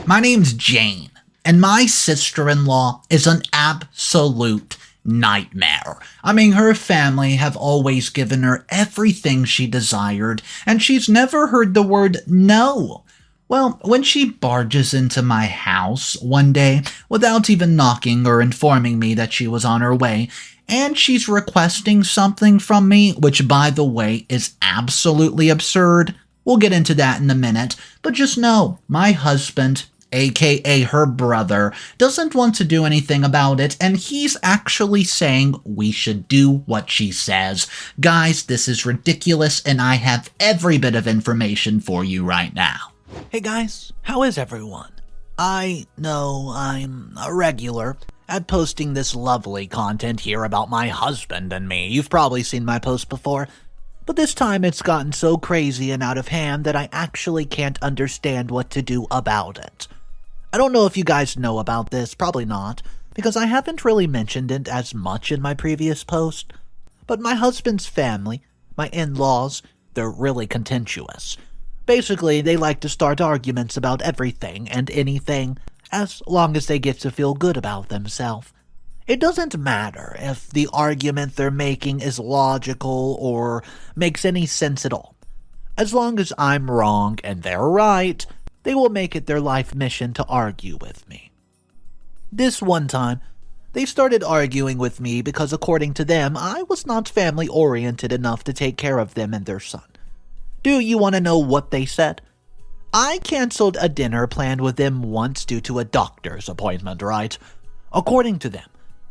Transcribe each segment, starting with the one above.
My name's Jane, and my sister-in-law is an absolute nightmare. I mean, her family have always given her everything she desired, and she's never heard the word no. Well, when she barges into my house one day without even knocking or informing me that she was on her way, and she's requesting something from me, which, by the way, is absolutely absurd. We'll get into that in a minute, but just know, my husband, aka her brother, doesn't want to do anything about it, and he's actually saying we should do what she says. Guys, this is ridiculous, and I have every bit of information for you right now. Hey guys, how is everyone? I know I'm a regular at posting this lovely content here about my husband and me. You've probably seen my post before, but this time it's gotten so crazy and out of hand that I actually can't understand what to do about it. I don't know if you guys know about this, probably not, because I haven't really mentioned it as much in my previous post, but my husband's family, my in-laws, they're really contentious. Basically, they like to start arguments about everything and anything, as long as they get to feel good about themselves. It doesn't matter if the argument they're making is logical or makes any sense at all. As long as I'm wrong and they're right, they will make it their life mission to argue with me. This one time, they started arguing with me because according to them, I was not family-oriented enough to take care of them and their son. Do you want to know what they said? I canceled a dinner planned with them once due to a doctor's appointment, right? According to them,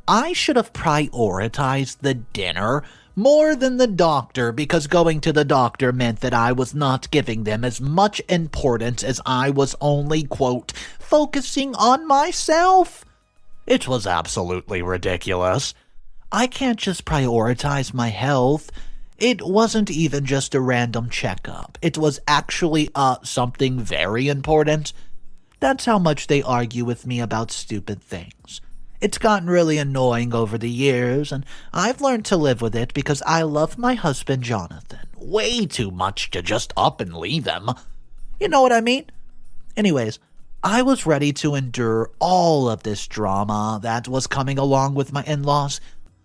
I should have prioritized the dinner more than the doctor because going to the doctor meant that I was not giving them as much importance as I was only, quote, focusing on myself. It was absolutely ridiculous. I can't just prioritize my health. It wasn't even just a random checkup. It was actually, something very important. That's how much they argue with me about stupid things. It's gotten really annoying over the years, and I've learned to live with it because I love my husband, Jonathan, way too much to just up and leave him. You know what I mean? Anyways, I was ready to endure all of this drama that was coming along with my in-laws,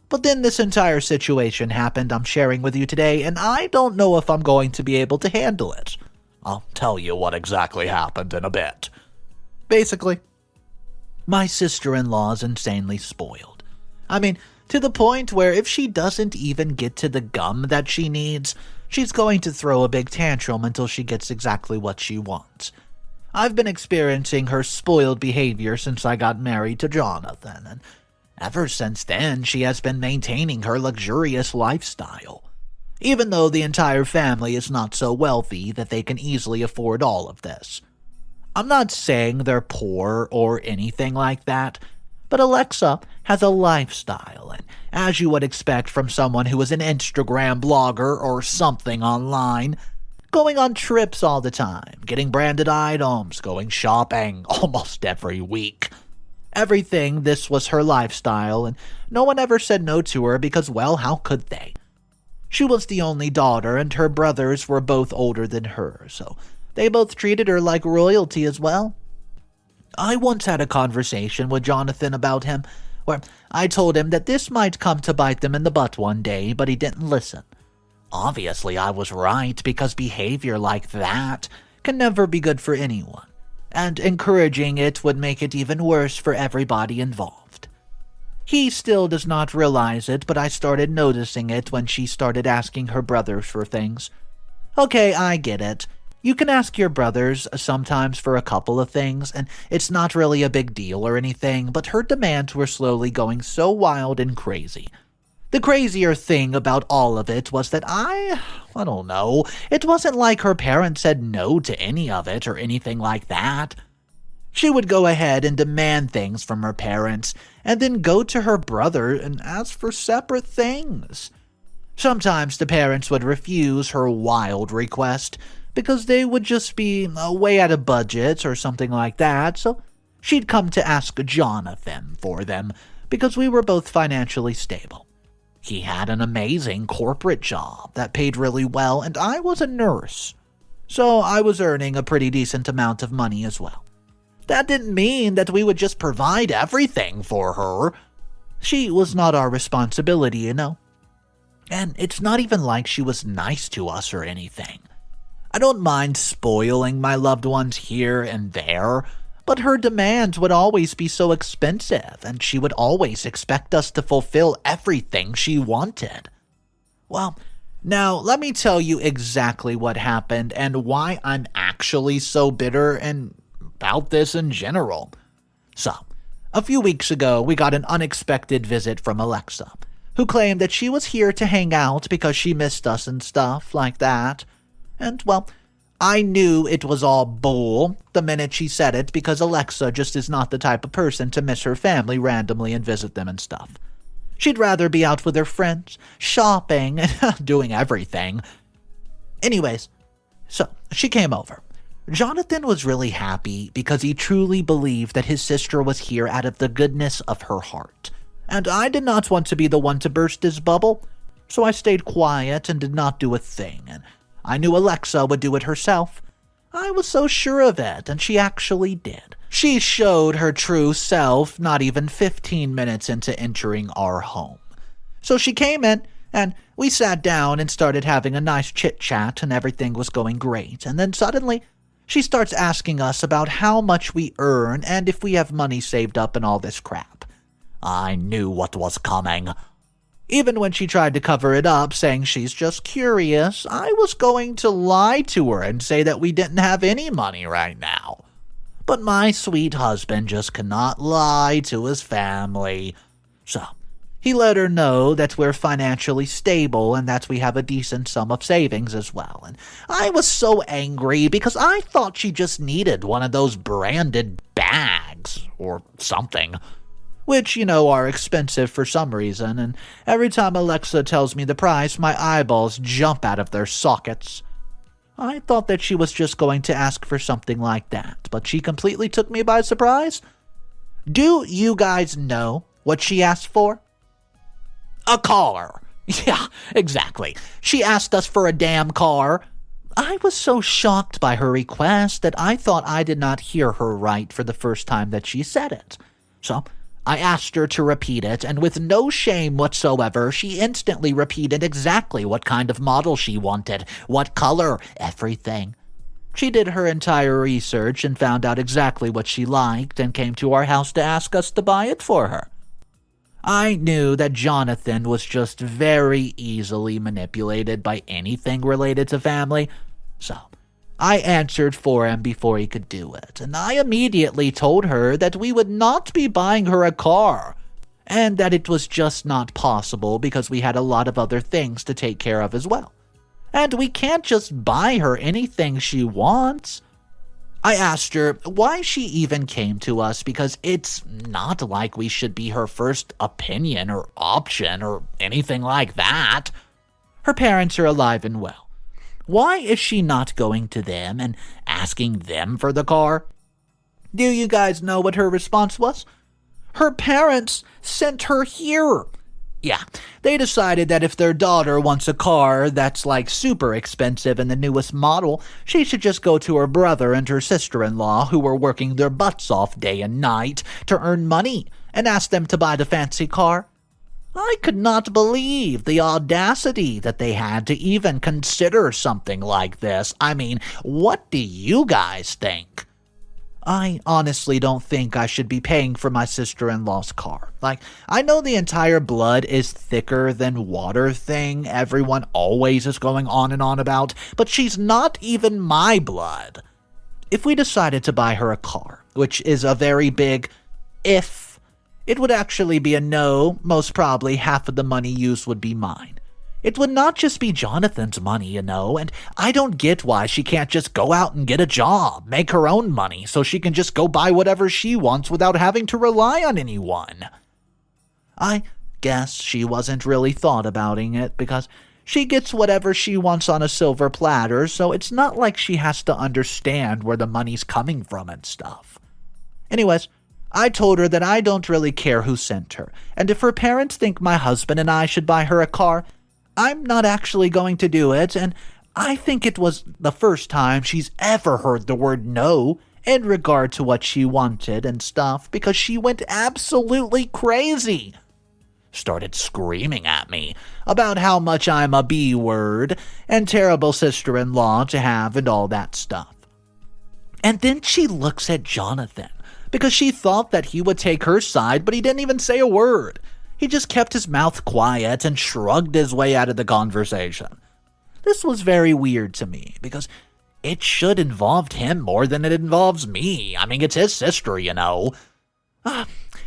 but then this entire situation happened I'm sharing with you today, and I don't know if I'm going to be able to handle it. I'll tell you what exactly happened in a bit. Basically, my sister-in-law's insanely spoiled. I mean, to the point where if she doesn't even get to the gum that she needs, she's going to throw a big tantrum until she gets exactly what she wants. I've been experiencing her spoiled behavior since I got married to Jonathan, and ever since then, she has been maintaining her luxurious lifestyle, even though the entire family is not so wealthy that they can easily afford all of this. I'm not saying they're poor or anything like that, but Alexa has a lifestyle, and as you would expect from someone who is an Instagram blogger or something online, going on trips all the time, getting branded items, going shopping almost every week. Everything, this was her lifestyle, and no one ever said no to her because, well, how could they? She was the only daughter, and her brothers were both older than her, so they both treated her like royalty as well. I once had a conversation with Jonathan about him, where I told him that this might come to bite them in the butt one day, but he didn't listen. Obviously, I was right, because behavior like that can never be good for anyone, and encouraging it would make it even worse for everybody involved. He still does not realize it, but I started noticing it when she started asking her brothers for things. Okay, I get it. You can ask your brothers sometimes for a couple of things, and it's not really a big deal or anything, but her demands were slowly going so wild and crazy. The crazier thing about all of it was that I don't know, it wasn't like her parents said no to any of it or anything like that. She would go ahead and demand things from her parents, and then go to her brother and ask for separate things. Sometimes the parents would refuse her wild request, because they would just be way out of budget or something like that, so she'd come to ask Jonathan for them, because we were both financially stable. He had an amazing corporate job that paid really well, and I was a nurse, so I was earning a pretty decent amount of money as well. that didn't mean that we would just provide everything for her. She was not our responsibility, you know. And it's not even like she was nice to us or anything. I don't mind spoiling my loved ones here and there, but her demands would always be so expensive, and she would always expect us to fulfill everything she wanted. Well, now let me tell you exactly what happened and why I'm actually so bitter and about this in general. So, a few weeks ago, we got an unexpected visit from Alexa, who claimed that she was here to hang out because she missed us and stuff like that. And, well, I knew it was all bull the minute she said it because Alexa just is not the type of person to miss her family randomly and visit them and stuff. She'd rather be out with her friends, shopping, and doing everything. Anyways, so she came over. Jonathan was really happy because he truly believed that his sister was here out of the goodness of her heart. And I did not want to be the one to burst his bubble, so I stayed quiet and did not do a thing, and I knew Alexa would do it herself. I was so sure of it, and she actually did. She showed her true self not even 15 minutes into entering our home. So she came in, and we sat down and started having a nice chit-chat, and everything was going great, and then suddenly she starts asking us about how much we earn and if we have money saved up and all this crap. I knew what was coming. Even when she tried to cover it up, saying she's just curious, I was going to lie to her and say that we didn't have any money right now. But my sweet husband just cannot lie to his family. So, he let her know that we're financially stable and that we have a decent sum of savings as well. And I was so angry because I thought she just needed one of those branded bags or something, which, you know, are expensive for some reason. And every time Alexa tells me the price, my eyeballs jump out of their sockets. I thought that she was just going to ask for something like that, but she completely took me by surprise. Do you guys know what she asked for? A car. Yeah, exactly. She asked us for a damn car. I was so shocked by her request that I thought I did not hear her right for the first time that she said it. So I asked her to repeat it, and with no shame whatsoever, she instantly repeated exactly what kind of model she wanted, what color, everything. She did her entire research and found out exactly what she liked and came to our house to ask us to buy it for her. I knew that Jonathan was just very easily manipulated by anything related to family, so I answered for him before he could do it, and I immediately told her that we would not be buying her a car, and that it was just not possible because we had a lot of other things to take care of as well. And we can't just buy her anything she wants. I asked her why she even came to us because it's not like we should be her first opinion or option or anything like that. Her parents are alive and well. Why is she not going to them and asking them for the car? Do you guys know what her response was? Her parents sent her here. Yeah, they decided that if their daughter wants a car that's like super expensive and the newest model, she should just go to her brother and her sister-in-law who were working their butts off day and night to earn money and ask them to buy the fancy car. I could not believe the audacity that they had to even consider something like this. I mean, what do you guys think? I honestly don't think I should be paying for my sister-in-law's car. Like, I know the entire blood is thicker than water thing everyone always is going on and on about, but she's not even my blood. If we decided to buy her a car, which is a very big if, it would actually be a no. Most probably half of the money used would be mine. It would not just be Jonathan's money, you know, and I don't get why she can't just go out and get a job, make her own money, so she can just go buy whatever she wants without having to rely on anyone. I guess she wasn't really thought abouting it because she gets whatever she wants on a silver platter, so it's not like she has to understand where the money's coming from and stuff. Anyways, I told her that I don't really care who sent her, and if her parents think my husband and I should buy her a car, I'm not actually going to do it, and I think it was the first time she's ever heard the word no in regard to what she wanted and stuff because she went absolutely crazy. Started screaming at me about how much I'm a B-word and terrible sister-in-law to have and all that stuff. And then she looks at Jonathan because she thought that he would take her side, but he didn't even say a word. He just kept his mouth quiet and shrugged his way out of the conversation. This was very weird to me because it should involve him more than it involves me. I mean, it's his sister, you know.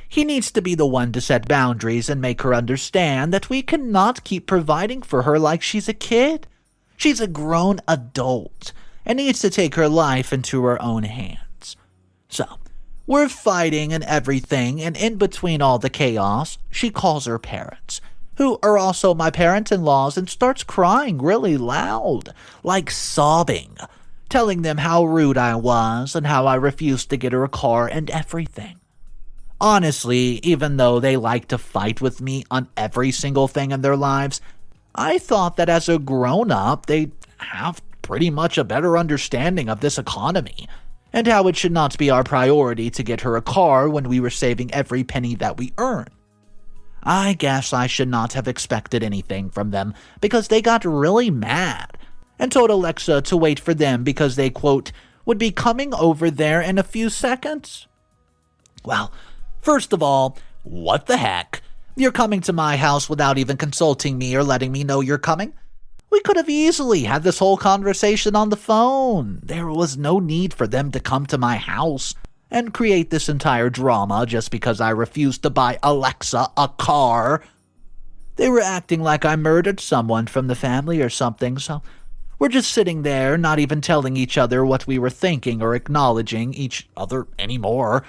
He needs to be the one to set boundaries and make her understand that we cannot keep providing for her like she's a kid. She's a grown adult and needs to take her life into her own hands. So, we're fighting and everything, and in between all the chaos, she calls her parents, who are also my parents-in-laws, and starts crying really loud, like sobbing, telling them how rude I was and how I refused to get her a car and everything. Honestly, even though they like to fight with me on every single thing in their lives, I thought that as a grown-up, they'd have pretty much a better understanding of this economy and how it should not be our priority to get her a car when we were saving every penny that we earn. I guess I should not have expected anything from them because they got really mad and told Alexa to wait for them because they, quote, would be coming over there in a few seconds. Well, first of all, what the heck? You're coming to my house without even consulting me or letting me know you're coming? We could have easily had this whole conversation on the phone. There was no need for them to come to my house and create this entire drama just because I refused to buy Alexa a car. They were acting like I murdered someone from the family or something, so we're just sitting there, not even telling each other what we were thinking or acknowledging each other anymore.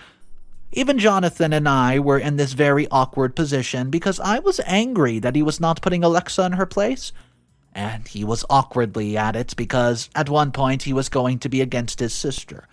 Even Jonathan and I were in this very awkward position because I was angry that he was not putting Alexa in her place. And he was awkwardly at it because at one point he was going to be against his sister.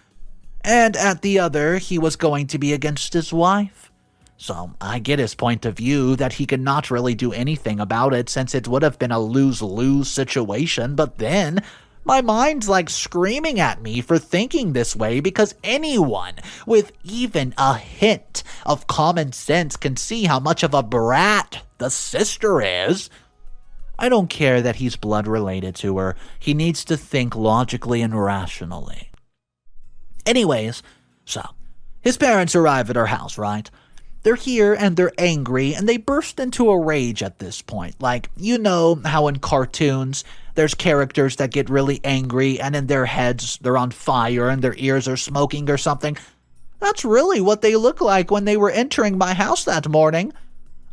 And at the other, he was going to be against his wife. So I get his point of view that he could not really do anything about it since it would have been a lose-lose situation. But then my mind's like screaming at me for thinking this way because anyone with even a hint of common sense can see how much of a brat the sister is. I don't care that he's blood related to her. He needs to think logically and rationally. Anyways, so, his parents arrive at our house, right? They're here and they're angry and they burst into a rage at this point. Like, you know how in cartoons, there's characters that get really angry and in their heads they're on fire and their ears are smoking or something? That's really what they look like when they were entering my house that morning.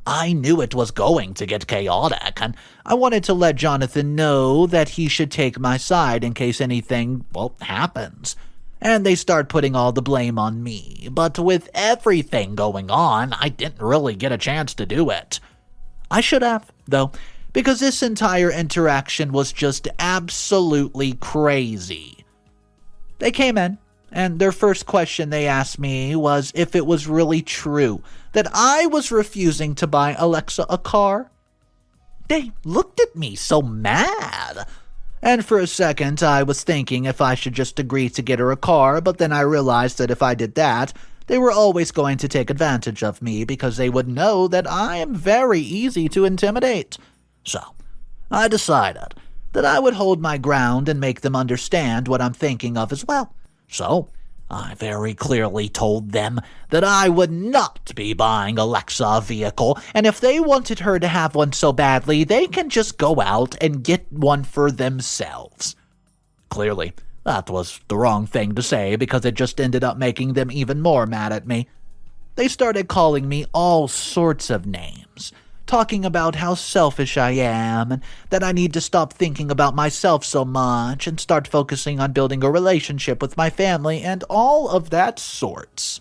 I knew it was going to get chaotic, and I wanted to let Jonathan know that he should take my side in case anything, happens. And they start putting all the blame on me, but with everything going on, I didn't really get a chance to do it. I should have, though, because this entire interaction was just absolutely crazy. They came in, and their first question they asked me was if it was really true that I was refusing to buy Alexa a car. They looked at me so mad. And for a second, I was thinking if I should just agree to get her a car, but then I realized that if I did that, they were always going to take advantage of me because they would know that I am very easy to intimidate. So, I decided that I would hold my ground and make them understand what I'm thinking of as well. So, I very clearly told them that I would not be buying Alexa a vehicle, and if they wanted her to have one so badly, they can just go out and get one for themselves. Clearly, that was the wrong thing to say because it just ended up making them even more mad at me. They started calling me all sorts of names, talking about how selfish I am and that I need to stop thinking about myself so much and start focusing on building a relationship with my family and all of that sorts.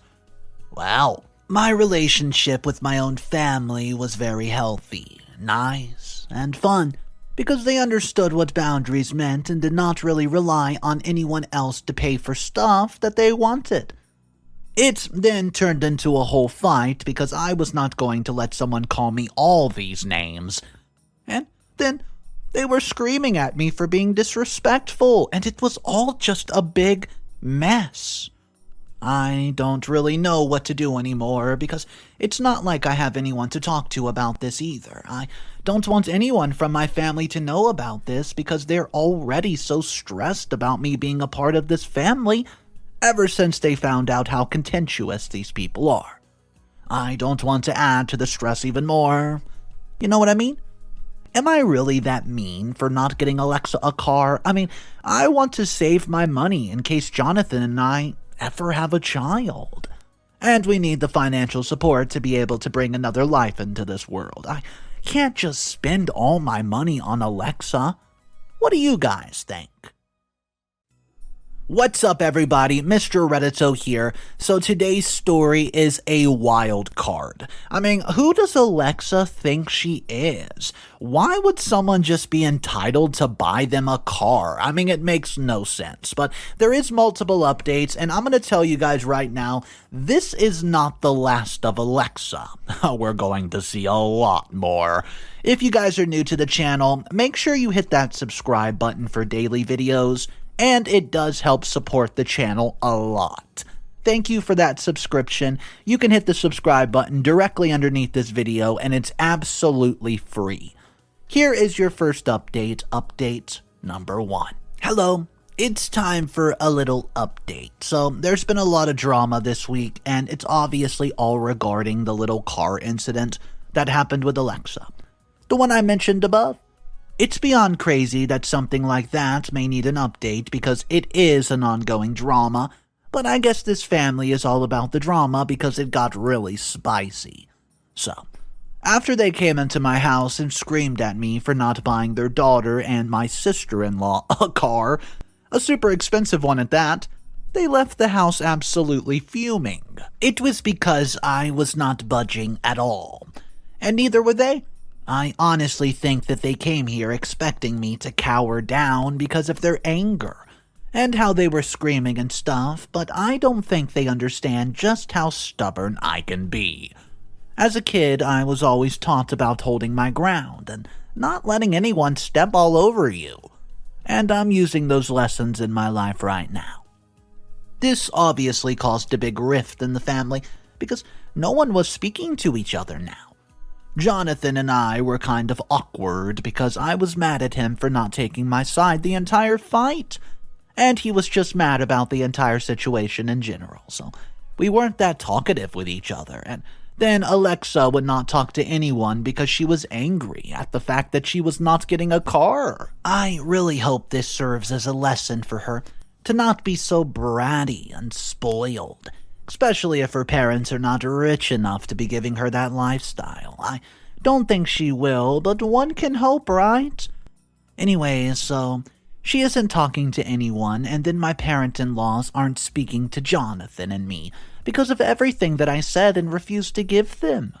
Well, my relationship with my own family was very healthy, nice, and fun because they understood what boundaries meant and did not really rely on anyone else to pay for stuff that they wanted. It then turned into a whole fight because I was not going to let someone call me all these names. And then they were screaming at me for being disrespectful, and it was all just a big mess. I don't really know what to do anymore because it's not like I have anyone to talk to about this either. I don't want anyone from my family to know about this because they're already so stressed about me being a part of this family ever since they found out how contentious these people are. I don't want to add to the stress even more. You know what I mean? Am I really that mean for not getting Alexa a car? I mean, I want to save my money in case Jonathan and I ever have a child. And we need the financial support to be able to bring another life into this world. I can't just spend all my money on Alexa. What do you guys think? What's up, everybody? Mr. Reddito here. So today's story is a wild card. I mean, who does Alexa think she is? Why would someone just be entitled to buy them a car? I mean, it makes no sense. But there is multiple updates, and I'm going to tell you guys right now, this is not the last of Alexa. We're going to see a lot more. If you guys are new to the channel, make sure you hit that subscribe button for daily videos. And it does help support the channel a lot. Thank you for that subscription. You can hit the subscribe button directly underneath this video, and it's absolutely free. Here is your first update number 1. Hello, it's time for a little update. So there's been a lot of drama this week, and it's obviously all regarding the little car incident that happened with Alexa, the one I mentioned above. It's beyond crazy that something like that may need an update because it is an ongoing drama, but I guess this family is all about the drama because it got really spicy. So, after they came into my house and screamed at me for not buying their daughter and my sister-in-law a car, a super expensive one at that, they left the house absolutely fuming. It was because I was not budging at all, and neither were they. I honestly think that they came here expecting me to cower down because of their anger and how they were screaming and stuff, but I don't think they understand just how stubborn I can be. As a kid, I was always taught about holding my ground and not letting anyone step all over you, and I'm using those lessons in my life right now. This obviously caused a big rift in the family because no one was speaking to each other now. Jonathan and I were kind of awkward because I was mad at him for not taking my side the entire fight, and he was just mad about the entire situation in general, so we weren't that talkative with each other. And then Alexa would not talk to anyone because she was angry at the fact that she was not getting a car. I really hope this serves as a lesson for her to not be so bratty and spoiled, especially if her parents are not rich enough to be giving her that lifestyle. I don't think she will, but one can hope, right? Anyways, so she isn't talking to anyone, and then my parent-in-laws aren't speaking to Jonathan and me because of everything that I said and refused to give them.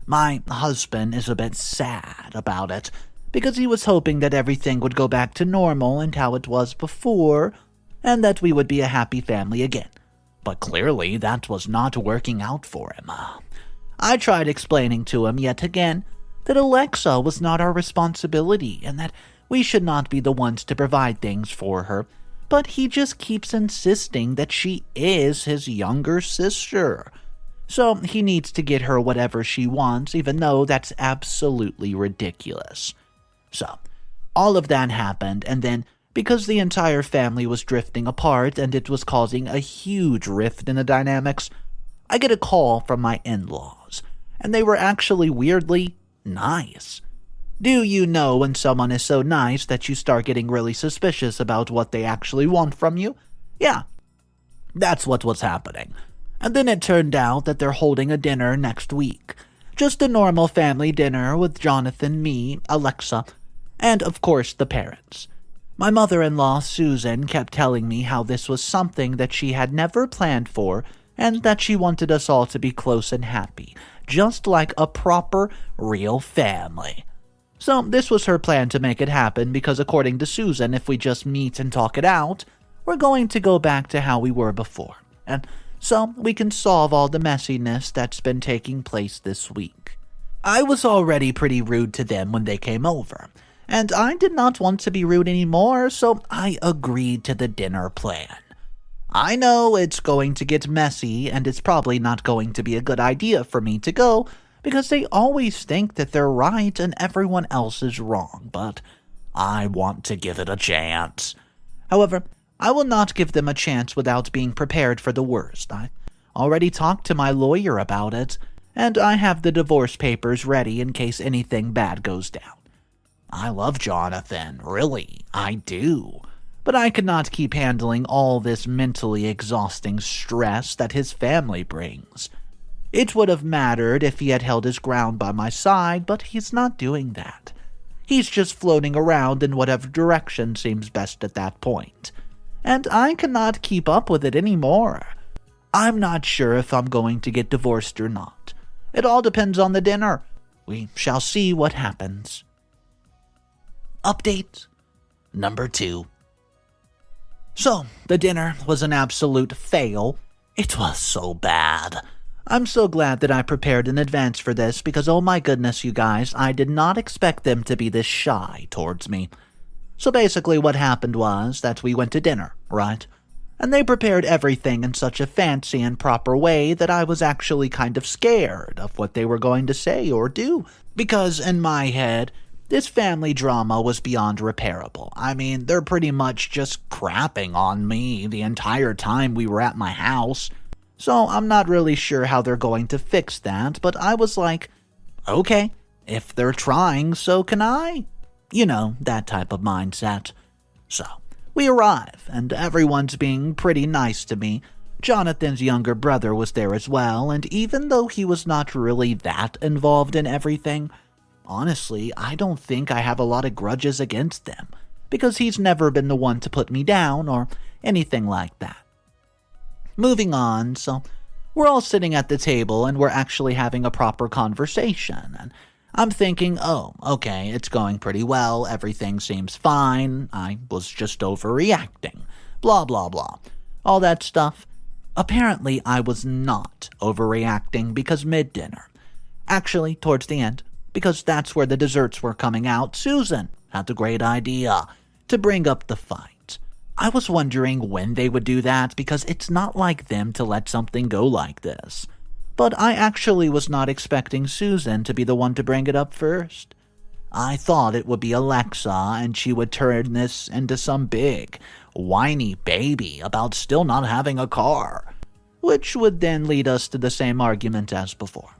My husband is a bit sad about it because he was hoping that everything would go back to normal and how it was before, and that we would be a happy family again. But clearly, that was not working out for him. I tried explaining to him yet again that Alexa was not our responsibility and that we should not be the ones to provide things for her, but he just keeps insisting that she is his younger sister. So he needs to get her whatever she wants, even though that's absolutely ridiculous. So, all of that happened, and then because the entire family was drifting apart and it was causing a huge rift in the dynamics, I get a call from my in-laws, and they were actually weirdly nice. Do you know when someone is so nice that you start getting really suspicious about what they actually want from you? Yeah, that's what was happening. And then it turned out that they're holding a dinner next week. Just a normal family dinner with Jonathan, me, Alexa, and of course the parents. My mother-in-law, Susan, kept telling me how this was something that she had never planned for and that she wanted us all to be close and happy, just like a proper, real family. So this was her plan to make it happen because according to Susan, if we just meet and talk it out, we're going to go back to how we were before. And so we can solve all the messiness that's been taking place this week. I was already pretty rude to them when they came over, and I did not want to be rude anymore, so I agreed to the dinner plan. I know it's going to get messy, and it's probably not going to be a good idea for me to go, because they always think that they're right and everyone else is wrong, but I want to give it a chance. However, I will not give them a chance without being prepared for the worst. I already talked to my lawyer about it, and I have the divorce papers ready in case anything bad goes down. I love Jonathan, really, I do. But I could not keep handling all this mentally exhausting stress that his family brings. It would have mattered if he had held his ground by my side, but he's not doing that. He's just floating around in whatever direction seems best at that point. And I cannot keep up with it anymore. I'm not sure if I'm going to get divorced or not. It all depends on the dinner. We shall see what happens. Update number 2. So, the dinner was an absolute fail. It was so bad. I'm so glad that I prepared in advance for this because, oh my goodness, you guys, I did not expect them to be this shy towards me. So basically what happened was that we went to dinner, right? And they prepared everything in such a fancy and proper way that I was actually kind of scared of what they were going to say or do. Because in my head, this family drama was beyond repairable. I mean, they're pretty much just crapping on me the entire time we were at my house. So I'm not really sure how they're going to fix that, but I was like, okay, if they're trying, so can I. You know, that type of mindset. So, we arrive, and everyone's being pretty nice to me. Jonathan's younger brother was there as well, and even though he was not really that involved in everything, honestly, I don't think I have a lot of grudges against them, because he's never been the one to put me down or anything like that. Moving on, so we're all sitting at the table and we're actually having a proper conversation, and I'm thinking, oh, okay, it's going pretty well, everything seems fine, I was just overreacting, blah blah blah, all that stuff. Apparently, I was not overreacting because mid-dinner, actually towards the end, because that's where the desserts were coming out, Susan had the great idea to bring up the fight. I was wondering when they would do that because it's not like them to let something go like this. But I actually was not expecting Susan to be the one to bring it up first. I thought it would be Alexa and she would turn this into some big, whiny baby about still not having a car, which would then lead us to the same argument as before.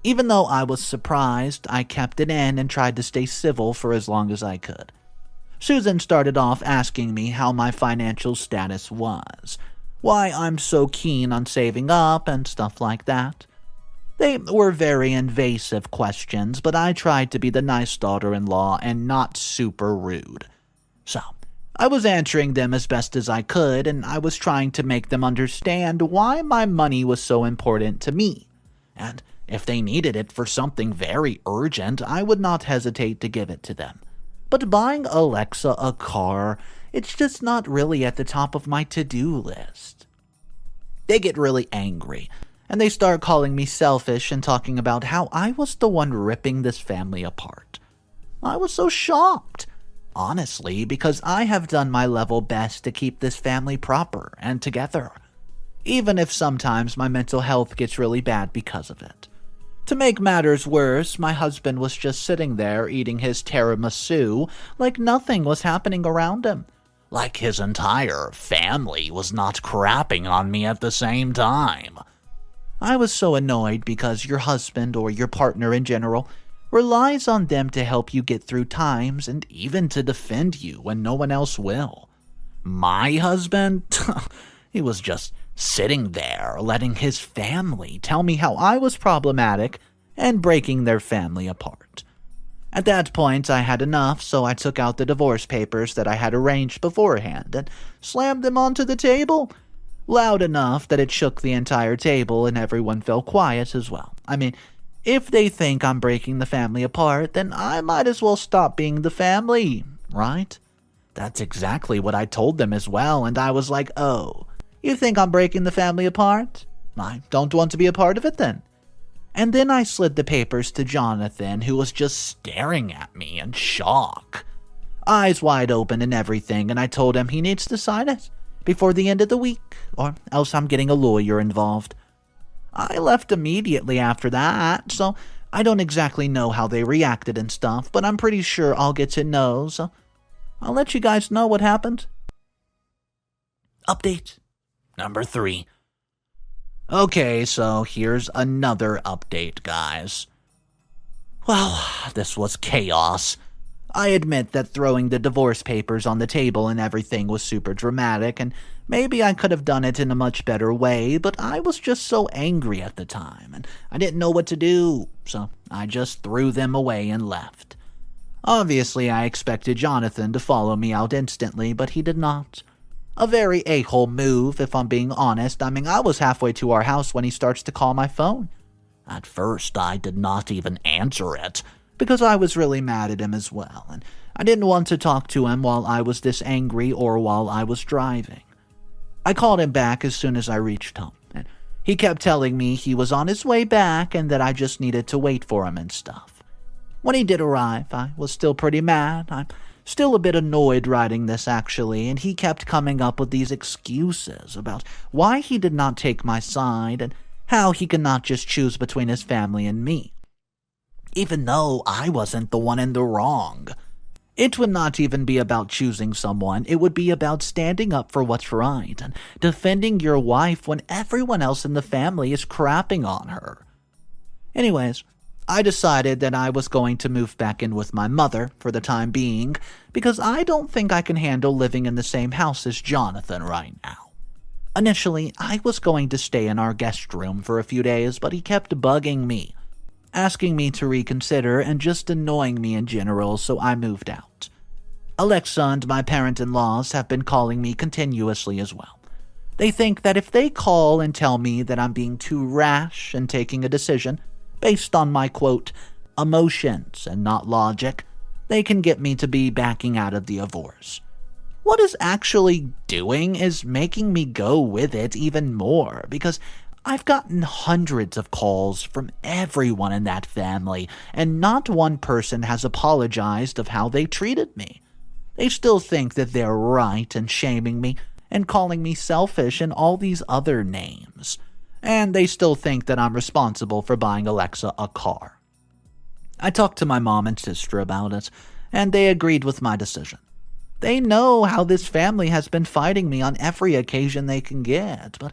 Even though I was surprised, I kept it in and tried to stay civil for as long as I could. Susan started off asking me how my financial status was, why I'm so keen on saving up and stuff like that. They were very invasive questions, but I tried to be the nice daughter-in-law and not super rude. So, I was answering them as best as I could, and I was trying to make them understand why my money was so important to me. And if they needed it for something very urgent, I would not hesitate to give it to them. But buying Alexa a car, it's just not really at the top of my to-do list. They get really angry, and they start calling me selfish and talking about how I was the one ripping this family apart. I was so shocked, honestly, because I have done my level best to keep this family proper and together, even if sometimes my mental health gets really bad because of it. To make matters worse, my husband was just sitting there eating his tiramisu like nothing was happening around him. Like his entire family was not crapping on me at the same time. I was so annoyed because your husband or your partner in general relies on them to help you get through times and even to defend you when no one else will. My husband? He was just sitting there letting his family tell me how I was problematic and breaking their family apart. At that point, I had enough, so I took out the divorce papers that I had arranged beforehand and slammed them onto the table, loud enough that it shook the entire table and everyone fell quiet as well. I mean, if they think I'm breaking the family apart, then I might as well stop being the family, right? That's exactly what I told them as well, and I was like, oh, you think I'm breaking the family apart? I don't want to be a part of it then. And then I slid the papers to Jonathan, who was just staring at me in shock. Eyes wide open and everything, and I told him he needs to sign it. before the end of the week, or else I'm getting a lawyer involved. I left immediately after that, so I don't exactly know how they reacted and stuff, but I'm pretty sure I'll get to know, so I'll let you guys know what happened. Update number 3. Okay, so here's another update, guys. Well, this was chaos. I admit that throwing the divorce papers on the table and everything was super dramatic, and maybe I could have done it in a much better way, but I was just so angry at the time, and I didn't know what to do, so I just threw them away and left. Obviously, I expected Jonathan to follow me out instantly, but he did not. A very a-hole move, if I'm being honest. I mean, I was halfway to our house when he starts to call my phone. At first, I did not even answer it, because I was really mad at him as well, and I didn't want to talk to him while I was this angry or while I was driving. I called him back as soon as I reached home, and he kept telling me he was on his way back and that I just needed to wait for him and stuff. When he did arrive, I was still pretty mad. I'm still a bit annoyed writing this, actually, and he kept coming up with these excuses about why he did not take my side and how he could not just choose between his family and me, even though I wasn't the one in the wrong. It would not even be about choosing someone. It would be about standing up for what's right and defending your wife when everyone else in the family is crapping on her. Anyways, I decided that I was going to move back in with my mother for the time being, because I don't think I can handle living in the same house as Jonathan right now. Initially, I was going to stay in our guest room for a few days, but he kept bugging me, asking me to reconsider and just annoying me in general, so I moved out. Alexa and my parent-in-laws have been calling me continuously as well. They think that if they call and tell me that I'm being too rash in taking a decision based on my, quote, emotions and not logic, they can get me to be backing out of the divorce. What is actually doing is making me go with it even more, because I've gotten hundreds of calls from everyone in that family, and not one person has apologized of how they treated me. They still think that they're right in shaming me and calling me selfish and all these other names. And they still think that I'm responsible for buying Alexa a car. I talked to my mom and sister about it, and they agreed with my decision. They know how this family has been fighting me on every occasion they can get, but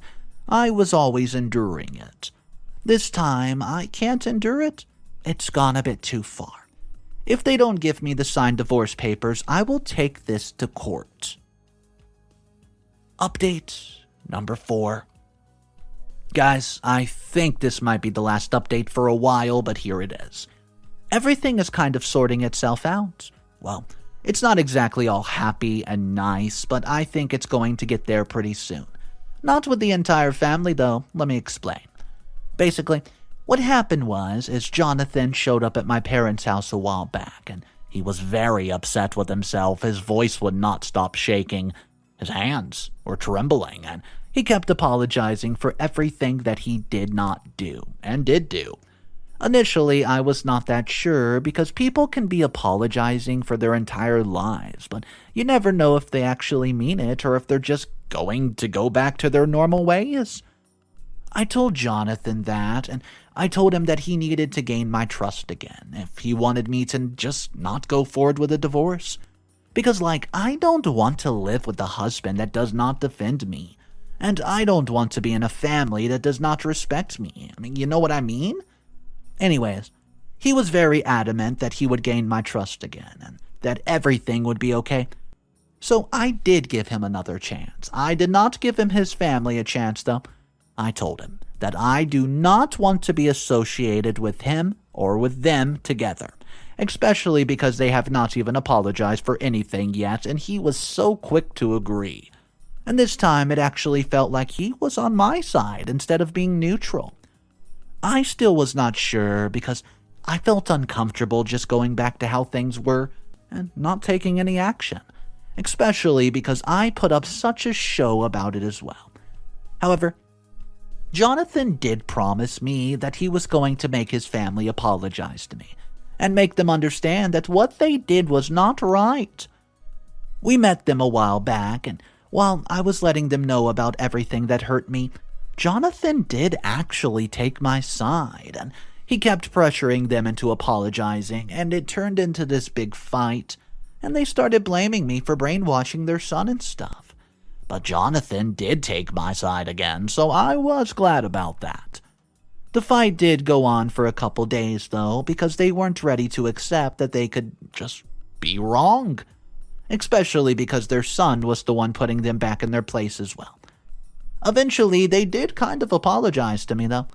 I was always enduring it. This time, I can't endure it. It's gone a bit too far. If they don't give me the signed divorce papers, I will take this to court. Update number 4. Guys, I think this might be the last update for a while, but here it is. Everything is kind of sorting itself out. Well, it's not exactly all happy and nice, but I think it's going to get there pretty soon. Not with the entire family, though. Let me explain. Basically, what happened is Jonathan showed up at my parents' house a while back, and he was very upset with himself. His voice would not stop shaking. His hands were trembling, and he kept apologizing for everything that he did not do, and did do. Initially, I was not that sure, because people can be apologizing for their entire lives, but you never know if they actually mean it or if they're just going to go back to their normal ways. I told Jonathan that, and I told him that he needed to gain my trust again if he wanted me to just not go forward with a divorce. Because, I don't want to live with a husband that does not defend me, and I don't want to be in a family that does not respect me. I mean, you know what I mean? Anyways, he was very adamant that he would gain my trust again, and that everything would be okay. So I did give him another chance. I did not give him his family a chance, though. I told him that I do not want to be associated with him or with them together, especially because they have not even apologized for anything yet, and he was so quick to agree. And this time it actually felt like he was on my side instead of being neutral. I still was not sure, because I felt uncomfortable just going back to how things were and not taking any action, especially because I put up such a show about it as well. However, Jonathan did promise me that he was going to make his family apologize to me and make them understand that what they did was not right. We met them a while back, and While I was letting them know about everything that hurt me, Jonathan did actually take my side, and he kept pressuring them into apologizing, and it turned into this big fight, and they started blaming me for brainwashing their son and stuff. But Jonathan did take my side again, so I was glad about that. The fight did go on for a couple days, though, because they weren't ready to accept that they could just be wrong. Especially because their son was the one putting them back in their place as well. Eventually, they did kind of apologize to me, though.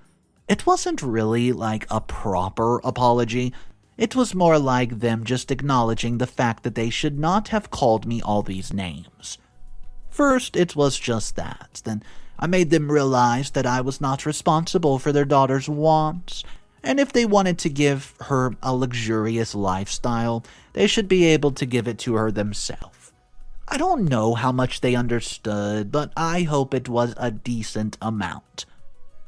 It wasn't really like a proper apology. It was more like them just acknowledging the fact that they should not have called me all these names. First, it was just that. Then I made them realize that I was not responsible for their daughter's wants, and if they wanted to give her a luxurious lifestyle, they should be able to give it to her themselves. I don't know how much they understood, but I hope it was a decent amount.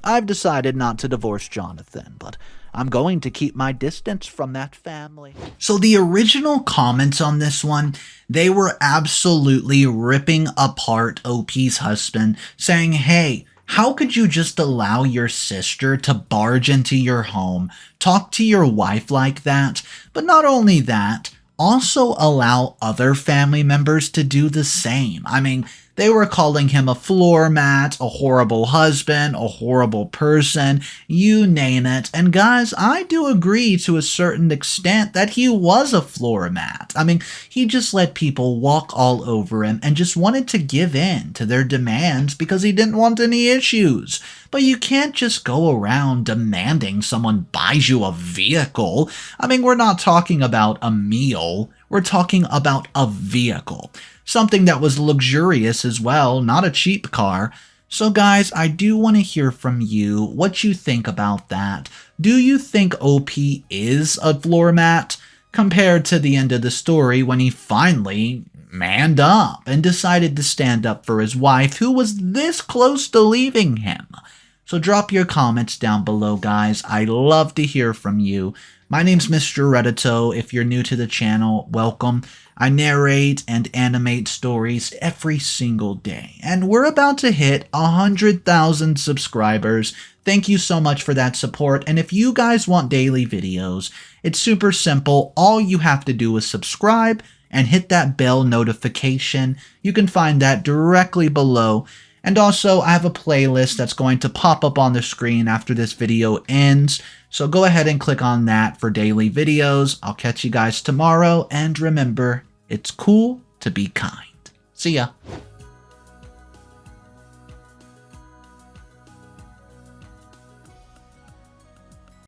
I've decided not to divorce Jonathan, but I'm going to keep my distance from that family. So the original comments on this one, they were absolutely ripping apart OP's husband, saying, hey, how could you just allow your sister to barge into your home, talk to your wife like that? But not only that, also allow other family members to do the same. I mean, they were calling him a floor mat, a horrible husband, a horrible person, you name it. And guys, I do agree to a certain extent that he was a floor mat. I mean, he just let people walk all over him and just wanted to give in to their demands because he didn't want any issues. But you can't just go around demanding someone buys you a vehicle. I mean, we're not talking about a meal. We're talking about a vehicle. Something that was luxurious as well, not a cheap car. So guys, I do want to hear from you what you think about that. Do you think OP is a floor mat? Compared to the end of the story when he finally manned up and decided to stand up for his wife who was this close to leaving him. So drop your comments down below, guys. I love to hear from you. My name's Mr. Reddito. If you're new to the channel, welcome. I narrate and animate stories every single day, and we're about to hit 100,000 subscribers. Thank you so much for that support, and if you guys want daily videos, it's super simple. All you have to do is subscribe and hit that bell notification. You can find that directly below. And also, I have a playlist that's going to pop up on the screen after this video ends. So go ahead and click on that for daily videos. I'll catch you guys tomorrow. And remember, it's cool to be kind. See ya.